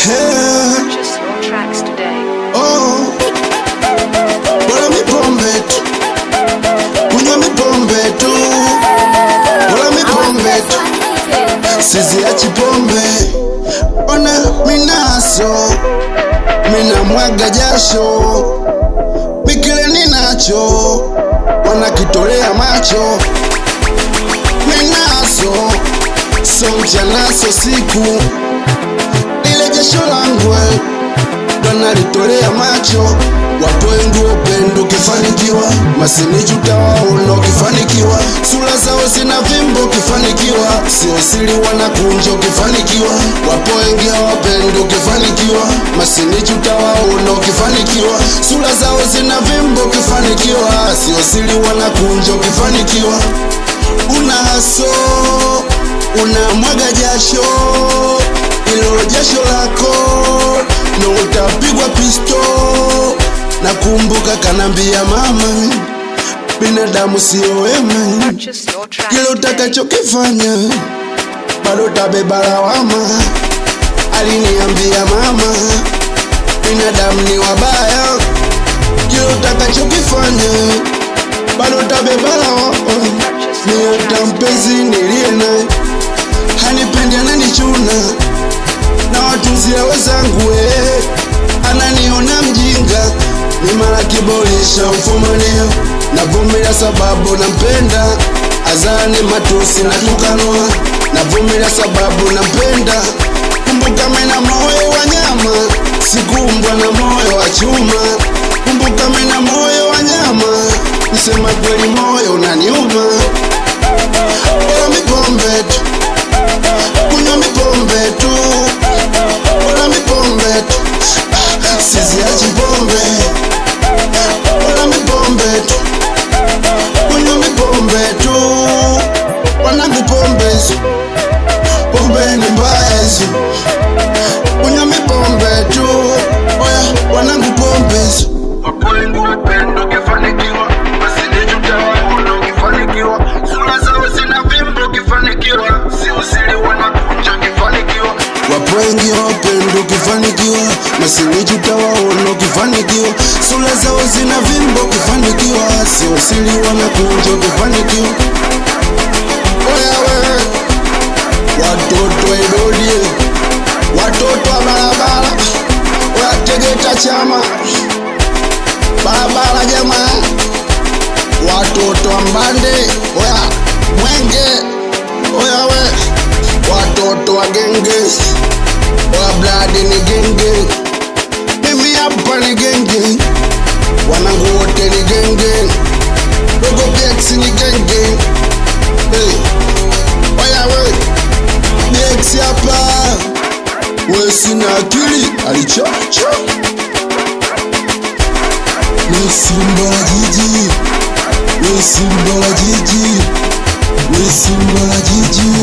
Hey. Purchase your tracks today. Oh, bora mipombe tu, kunywa mipombe tu, bora mipombe tu, siziachi pombe. Ona minaso, mina mwaga jasho, mikile ninacho, wanakitolea macho. Minaso, so mchana so siku, ile jasho langu wanalitolea macho. Wapo wengi upendo kifanikiwa, masinichi utawaona ukifanikiwa. Sura zao zina vimbo kifanikiwa, sio siri wanakunja ukifanikiwa. Wapo wengi hawapendo kifanikiwa, masinichi utawaona ukifanikiwa. Sura zao zina vimbo kifanikiwa, sio siri wanakunja ukifanikiwa. Una haso, una mwaga jasho, ilo jasho lako na utapigwa pisto. Nakumbuka kanambia mama, binadamu sio wema, Purchase your tracks kile today. utakachokifanya bado utabeba lawama. Aliniambia mama, binadamu ni wabaya, kile utakachokifanya bado utabeba lawama. Ni hata mpenzi nilie naye hanipendi, ananichuna na watunzia wezangu ananiona mjinga. Ni mara kiboresha mfumanio, navumilia sababu nampenda. Azani matusi na tukanwa, navumilia sababu nampenda. Kumbuka mina moyo wa nyama, sikumbwa na moyo wa chuma. Kumbuka mina moyo wa nyama, nisema kweli moyo unaniuma. Bora mipombe tu, kunywa mipombe tu, bora mipombe tu, siziachi pombe. Bora mipombe tu, kunywa mipombe tu, wanangu pombe hizo, pombe ni mbaya hizo. Kunywa mipombe tu, oya wanangu pombe hizo. Wapo wengi upendo ukifanikiwa, masinichi utawaona ukifanikiwa. Sura zao zina vimbo ukifanikiwa, sio siri wanakunja ukifanikiwa. Wapo wengi wapendo ukifanikiwa, masinichi utawaona ukifanikiwa. Sura zao zina vimbo ukifanikiwa, sio siri wanakunja ukifanikiwa. Oya wewe, watoto edodie, watoto wa barabara, oya Tegeta chama barabara jamaa, watoto wa Mbande, oya Mwenge, oya we, watoto wa genge, oya Bladi ni genge, mimi hapa ni genge, wanangu wote ni genge, Dogo Bex ni genge, hey. Oya we, Bex hapa, we sina akili, alichocho. We Simba la jiji, we Simba la jiji, we Simba la jiji.